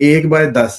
1/10,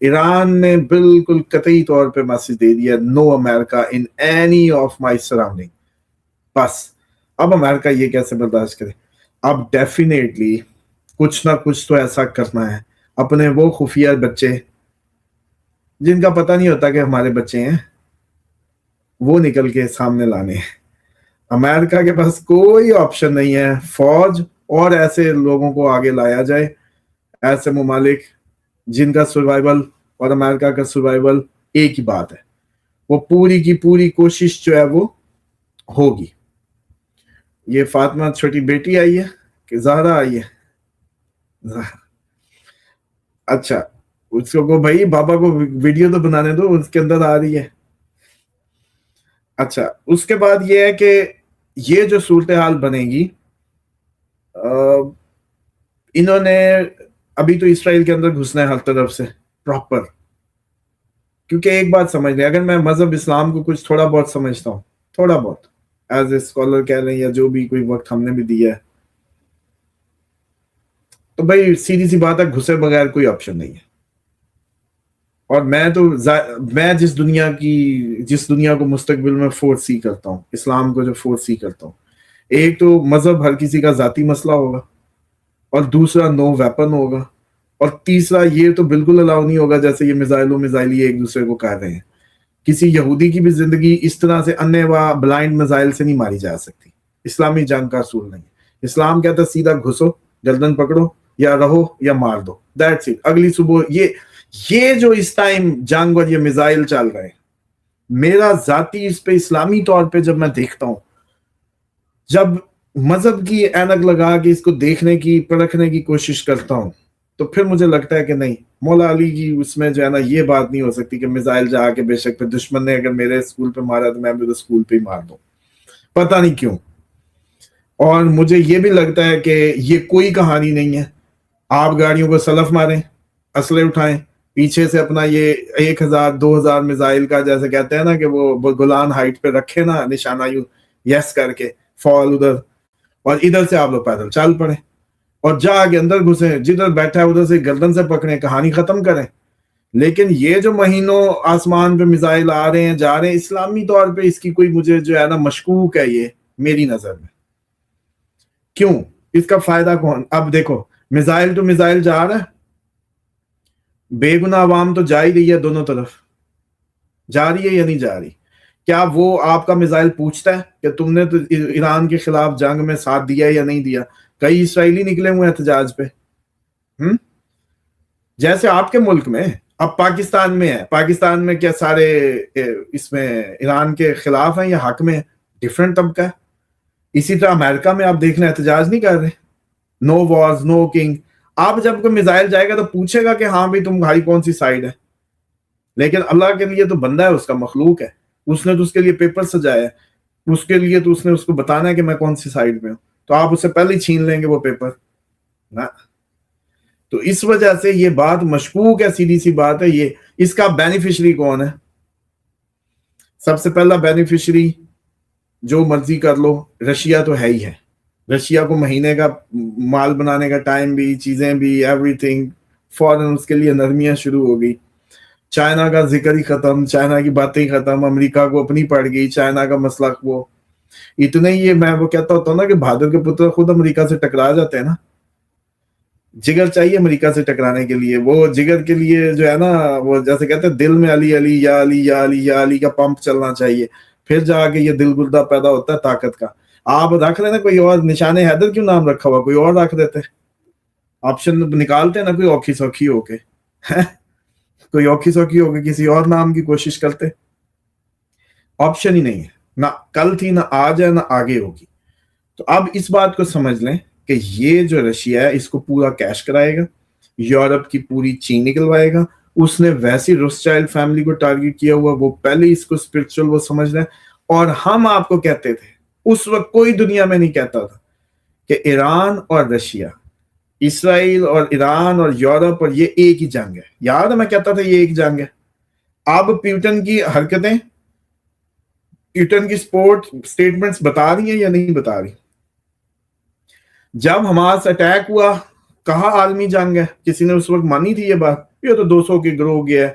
ایران نے بالکل قطعی طور پہ میسج دے دیا no America in any of my surroundings. بس اب امریکہ یہ کیسے برداشت کرے؟ اب ڈیفینیٹلی کچھ نہ کچھ تو ایسا کرنا ہے. اپنے وہ خفیہ بچے جن کا پتہ نہیں ہوتا کہ ہمارے بچے ہیں وہ نکل کے سامنے لانے ہیں. امریکہ کے پاس کوئی آپشن نہیں ہے. فوج اور ایسے لوگوں کو آگے لایا جائے، ایسے ممالک جن کا سروائیول اور امریکہ کا سروائیول ایک ہی بات ہے. وہ پوری کی پوری کوشش جو ہے وہ ہوگی. یہ فاطمہ چھوٹی بیٹی آئی ہے کہ زہرا آئی ہے؟ اچھا اس کو بھائی بابا کو ویڈیو تو بنانے دو، اس کے اندر آ رہی ہے. اچھا اس کے بعد یہ ہے کہ یہ جو صورتحال بنے گی، انہوں نے ابھی تو اسرائیل کے اندر گھسنا ہے ہر طرف سے پراپر. کیونکہ ایک بات سمجھ لیں، اگر میں مذہب اسلام کو کچھ تھوڑا بہت سمجھتا ہوں، تھوڑا بہت ایز اے اسکالر کہہ لیں یا جو بھی کوئی وقت ہم نے بھی دیا ہے، تو بھائی سیدھی سی بات ہے گھسے بغیر کوئی آپشن نہیں ہے. اور میں جس دنیا کو مستقبل میں فورس سی کرتا ہوں، اسلام کو جو فورس سی کرتا ہوں، ایک تو مذہب ہر کسی کا ذاتی مسئلہ ہوگا، اور دوسرا نو ویپن ہوگا، اور تیسرا یہ تو بالکل الاؤ نہیں ہوگا جیسے یہ میزائل ایک دوسرے کو کر رہے ہیں. کسی یہودی کی بھی زندگی اس طرح سے انے و بلائنڈ میزائل سے نہیں ماری جا سکتی. اسلامی جنگ کا اصول نہیں. اسلام کہتا ہے سیدھا گھسو، گردن پکڑو، یا رہو یا مار دو، دیٹس اٹ. اگلی صبح یہ جو اس ٹائم جنگ اور یہ میزائل چل رہے ہیں، میرا ذاتی اس پہ اسلامی طور پہ جب میں دیکھتا ہوں، جب مذہب کی اینک لگا کے اس کو دیکھنے کی پرکھنے کی کوشش کرتا ہوں، تو پھر مجھے لگتا ہے کہ نہیں، مولا علی کی اس میں جو ہے نا یہ بات نہیں ہو سکتی کہ میزائل جا کے بے شک پہ دشمن نے اگر میرے اسکول پہ مارا تو میں بھی اسکول پہ ہی مار دوں. پتہ نہیں کیوں. اور مجھے یہ بھی لگتا ہے کہ یہ کوئی کہانی نہیں ہے. آپ گاڑیوں کو سلف ماریں، اسلحے اٹھائیں، پیچھے سے اپنا یہ 1000-2000 میزائل کا جیسے کہتے ہیں نا کہ وہ گولان ہائٹ پہ رکھے نا نشانہ یوں یس کر کے فال ادھر، اور ادھر سے آپ لوگ پیدل چل پڑے اور جا کے اندر گھسے، جدھر بیٹھا ہے ادھر سے گردن سے پکڑیں، کہانی ختم کریں. لیکن یہ جو مہینوں آسمان پہ میزائل آ رہے ہیں جا رہے ہیں، اسلامی طور پہ اس کی کوئی مجھے جو ہے نا مشکوک ہے یہ میری نظر میں. کیوں؟ اس کا فائدہ کون؟ اب دیکھو میزائل تو میزائل جا رہا ہے، بے گناہ عوام تو جا ہی رہی ہے، دونوں طرف جا رہی ہے یا نہیں جا رہی؟ کیا وہ آپ کا میزائل پوچھتا ہے کہ تم نے تو ایران کے خلاف جنگ میں ساتھ دیا یا نہیں دیا؟ کئی اسرائیلی نکلے ہوئے احتجاج پہ. جیسے آپ کے ملک میں اب پاکستان میں ہے، پاکستان میں کیا سارے اس میں ایران کے خلاف ہیں یا حق میں؟ ڈیفرنٹ طبقہ ہے. اسی طرح امریکہ میں آپ دیکھ لیں احتجاج نہیں کر رہے، نو وارز نو کنگ. آپ جب کوئی میزائل جائے گا تو پوچھے گا کہ ہاں بھائی تمہاری کون سی سائڈ ہے. لیکن اللہ کے لیے تو بندہ ہے، اس کا مخلوق ہے، اس نے تو اس کے لیے پیپر سجایا ہے، اس کے لیے تو اس نے اس کو بتانا ہے کہ میں کون سی سائڈ پہ ہوں. تو آپ اس سے پہلے ہی چھین لیں گے وہ پیپر نا. تو اس وجہ سے یہ بات مشکوک ہے، سیدھی سی بات ہے. یہ اس کا بینیفیشری کون ہے؟ سب سے پہلا بینیفیشری جو مرضی کر لو، رشیا تو ہے ہی ہے. رشیا کو مہینے کا مال بنانے کا ٹائم بھی، چیزیں بھی، ایوری تھنگ فوراً اس کے لیے نرمیاں شروع ہو گئی. چائنا کا ذکر ہی ختم، چائنا کی باتیں ہی ختم، امریکہ کو اپنی پڑ گئی چائنا کا مسئلہ. وہ اتنے ہی میں وہ کہتا ہوتا ہوں نا کہ بہادر کے پتر خود امریکہ سے ٹکرا جاتے ہیں نا. جگر چاہیے امریکہ سے ٹکرانے کے لیے. وہ جگر کے لیے جو ہے نا وہ جیسے کہتے ہیں دل میں علی علی یا علی یا علی یا علی کا پمپ چلنا چاہیے، پھر جا کے یہ دل گردہ پیدا ہوتا ہے طاقت کا. آپ رکھ لینا کوئی اور، نشان حیدر کیوں نام رکھا ہوا، کوئی اور رکھ دیتے، آپشن نکالتے نا کوئی اوکھی سوکھی ہو کے، کوئی اوکھی سوکھی ہو کے کسی اور نام کی کوشش کرتے. آپشن ہی نہیں ہے، نہ کل تھی، نہ آج ہے، نہ آگے ہوگی. تو اب اس بات کو سمجھ لیں کہ یہ جو رشیا ہے اس کو پورا کیش کرائے گا، یورپ کی پوری چین نکلوائے گا. اس نے ویسی روسچائلڈ فیملی کو ٹارگٹ کیا ہوا، وہ پہلے اس کو اسپرچل وہ سمجھ رہے ہیں. اور ہم آپ کو کہتے تھے اس وقت، کوئی دنیا میں نہیں کہتا تھا کہ ایران اور رشیا، اسرائیل اور ایران اور یورپ اور یہ ایک ہی جنگ ہے. یاد ہے میں کہتا تھا یہ ایک جنگ ہے. اب پیوٹن کی حرکتیں، پیوٹن کی سپورٹ سٹیٹمنٹس بتا رہی ہیں یا نہیں بتا رہی؟ جب حماس اٹیک ہوا کہا عالمی جنگ ہے، کسی نے اس وقت مانی تھی یہ بات؟ یہ تو 200 کی گروہ گیا ہے.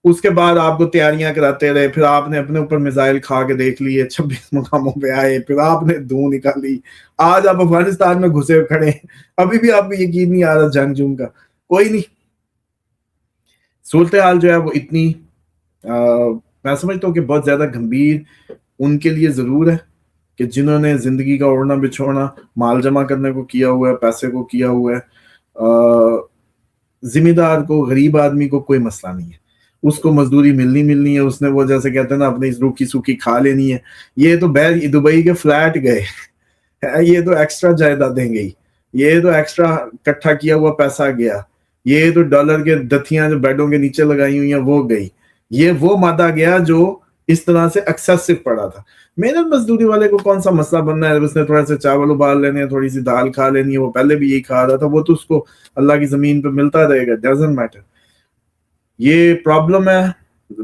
اس کے بعد آپ کو تیاریاں کراتے رہے, پھر آپ نے اپنے اوپر میزائل کھا کے دیکھ لیے, 26 مقاموں پہ آئے, پھر آپ نے دھوں نکالی, آج آپ افغانستان میں گھسے کھڑے ہیں, ابھی بھی آپ کو یقین نہیں آ رہا جنگ جنگ کا. کوئی نہیں, صورتحال جو ہے وہ اتنی میں سمجھتا ہوں کہ بہت زیادہ گمبھیر ان کے لیے ضرور ہے کہ جنہوں نے زندگی کا اوڑھنا بچھوڑنا مال جمع کرنے کو کیا ہوا ہے, پیسے کو کیا ہوا ہے. ذمہ دار کو, غریب آدمی کو کوئی مسئلہ نہیں ہے, اس کو مزدوری ملنی ہے, اس نے وہ جیسے کہتے ہیں نا اپنی روکھی سوکھی کھا لینی ہے. یہ تو دبئی کے فلیٹ گئے, یہ تو ایکسٹرا جائیدادیں گئی, یہ تو ایکسٹرا اکٹھا کیا ہوا پیسہ گیا, یہ تو ڈالر کے دتیاں جو بیڈوں کے نیچے لگائی ہوئی ہیں وہ گئی, یہ وہ مادہ گیا جو اس طرح سے ایکسیسو پڑا تھا. محنت مزدوری والے کو کون سا مسئلہ بننا ہے, اس نے تھوڑا سا چاول ابال لینے ہیں, تھوڑی سی دال کھا لینی ہے, وہ پہلے بھی یہی کھا رہا تھا, وہ تو اس کو اللہ کی زمین پہ ملتا رہے گا, ڈزنٹ میٹر. یہ پرابلم ہے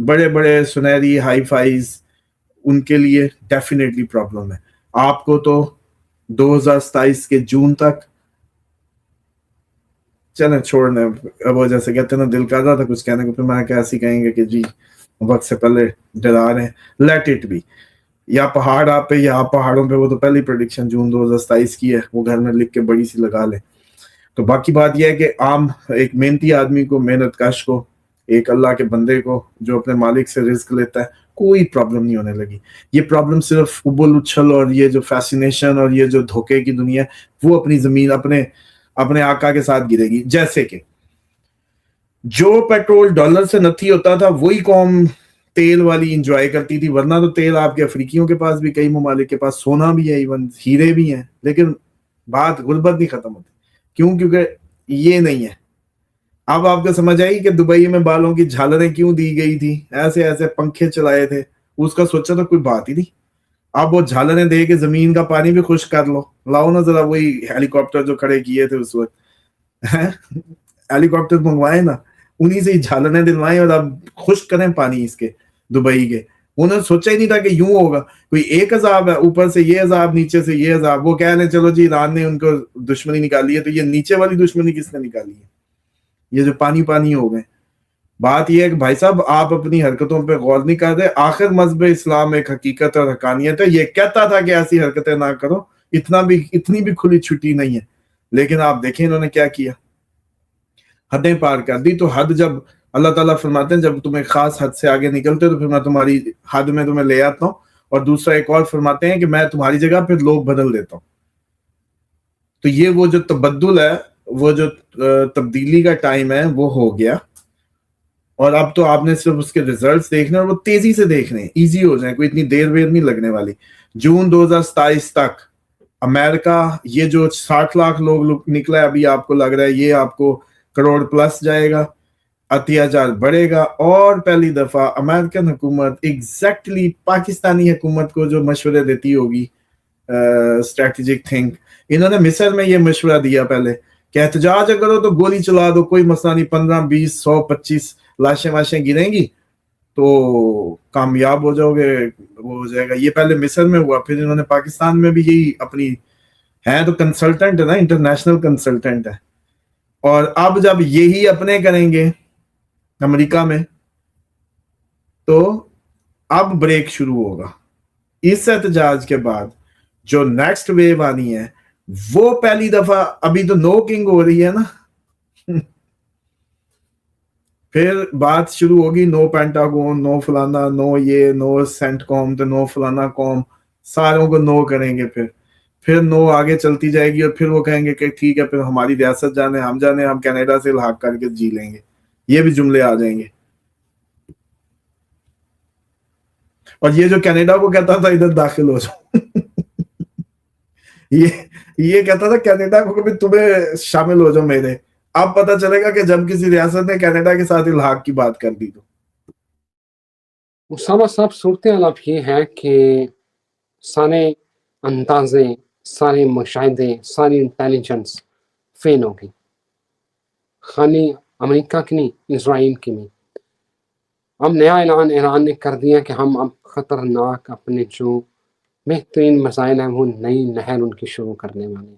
بڑے بڑے سنہری ہائی فائز, ان کے لیے ڈیفینیٹلی پرابلم ہے. آپ کو تو 2027 کے جون تک چلیں چھوڑنے, وہ جیسے کہتے ہیں نا دل کر رہا تھا کچھ کہنے کو, پھر میں کیسے کہیں گے کہ جی وقت سے پہلے ڈرا رہے ہیں, لیٹ اٹ بی. یا پہاڑ آپ پہ یا آپ پہاڑوں پہ, وہ تو پہلی پریڈکشن جون 2027 کی ہے, وہ گھر میں لکھ کے بڑی سی لگا لیں. تو باقی بات یہ ہے کہ عام ایک محنتی آدمی کو, محنت کش کو, ایک اللہ کے بندے کو جو اپنے مالک سے رزق لیتا ہے, کوئی پرابلم نہیں ہونے لگی. یہ پرابلم صرف ابل اچھل اور یہ جو فیسینیشن اور یہ جو دھوکے کی دنیا ہے وہ اپنی زمین اپنے آقا کے ساتھ گرے گی. جیسے کہ جو پیٹرول ڈالر سے نتھی ہوتا تھا وہی قوم تیل والی انجوائے کرتی تھی, ورنہ تو تیل آپ کے افریقیوں کے پاس بھی, کئی ممالک کے پاس سونا بھی ہے, ایون ہیرے بھی ہیں, لیکن بات غربت نہیں ختم ہوتی. کیوں؟ کیونکہ یہ نہیں ہے. اب آپ کو سمجھ آئی کہ دبئی میں بالوں کی جھالریں کیوں دی گئی تھی, ایسے ایسے پنکھے چلائے تھے, اس کا سوچا تو کوئی بات ہی نہیں. اب وہ جھالریں دے کے زمین کا پانی بھی خشک کر لو, لاؤ نا ذرا وہی ہیلی کاپٹر جو کھڑے کیے تھے اس وقت, ہیلی کاپٹر منگوائے نا, انہی سے ہی جھالریں دلوائیں اور اب خشک کریں پانی اس کے دبئی کے. انہوں نے سوچا ہی نہیں تھا کہ یوں ہوگا. کوئی ایک عذاب ہے, اوپر سے یہ عذاب, نیچے سے یہ عذاب. وہ کہہ رہے چلو جی ایران نے ان کو دشمنی نکالی ہے, تو یہ نیچے والی دشمنی کس نے نکالی ہے, یہ جو پانی ہو گئے. بات یہ ہے کہ بھائی صاحب آپ اپنی حرکتوں پہ غور نہیں کر رہے. آخر مذہب اسلام ایک حقیقت اور حقانیت ہے, یہ کہتا تھا کہ ایسی حرکتیں نہ کرو, اتنی بھی کھلی چھٹی نہیں ہے. لیکن آپ دیکھیں انہوں نے کیا کیا, حدیں پار کر دی. تو حد جب اللہ تعالیٰ فرماتے ہیں جب تم ایک خاص حد سے آگے نکلتے ہو تو پھر میں تمہاری حد میں تمہیں لے آتا ہوں, اور دوسرا ایک اور فرماتے ہیں کہ میں تمہاری جگہ پھر لوگ بدل دیتا ہوں. تو یہ وہ جو تبدل ہے, وہ جو تبدیلی کا ٹائم ہے وہ ہو گیا, اور اب تو آپ نے صرف اس کے ریزلٹس دیکھنے اور وہ تیزی سے دیکھنے, ایزی ہو جائیں, کوئی اتنی دیر ویر نہیں لگنے والی. جون 2027 تک امریکہ یہ جو 60 لاکھ لوگ نکلا ہے, ابھی آپ کو لگ رہا ہے یہ آپ کو کروڑ پلس جائے گا, عطیہ جات بڑھے گا. اور پہلی دفعہ امریکن حکومت ایگزیکٹلی پاکستانی حکومت کو جو مشورے دیتی ہوگی, اسٹریٹجک تھنک, انہوں نے مصر میں یہ مشورہ دیا پہلے کہ احتجاج کرو تو گولی چلا دو, کوئی مسئلہ نہیں, 15 20 100 25 لاشیں گریں گی تو کامیاب ہو جاؤ گے, وہ ہو جائے گا. یہ پہلے مصر میں ہوا, پھر انہوں نے پاکستان میں بھی یہی اپنی, ہے تو کنسلٹنٹ ہے نا, انٹرنیشنل کنسلٹنٹ ہے. اور اب جب یہی اپنے کریں گے امریکہ میں, تو اب بریک شروع ہوگا. اس احتجاج کے بعد جو نیکسٹ ویو آنی ہے وہ پہلی دفعہ, ابھی تو نو کنگ ہو رہی ہے نا, پھر بات شروع ہوگی نو پینٹاگون, نو فلانا, نو یہ, نو سینٹ کوم, تو نو فلانا کوم, ساروں کو نو کریں گے. پھر نو آگے چلتی جائے گی, اور پھر وہ کہیں گے کہ ٹھیک ہے پھر ہماری ریاست جانے, ہم کینیڈا سے الحاق کر کے جی لیں گے. یہ بھی جملے آ جائیں گے. اور یہ جو کینیڈا کو کہتا تھا ادھر داخل ہو جاؤ, یہ کہتا تھا کینیڈا کو کہ تمہیں شامل ہو جاؤ میرے. اب پتہ چلے گا کہ جب کسی ریاست نے کینیڈا کے ساتھ الحاق کی بات کر دی تو. اسامہ صاحب صورتحال اب یہ ہے کہ سارے اندازے, سارے مشاہدے, ساری انٹیلیجنس فیل ہو گئی, خالی امریکہ کی نہیں اسرائیل کی بھی. اب نیا اعلان ایران نے کر دیا کہ ہم اب خطرناک اپنے جو بہترین مسائل ہیں وہ نئی لہر ان کی شروع کرنے والے ہیں.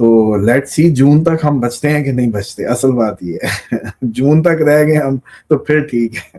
تو لیٹ سی جون تک ہم بچتے ہیں کہ نہیں بچتے، اصل بات یہ ہے جون تک رہ گئے ہم تو پھر ٹھیک ہے،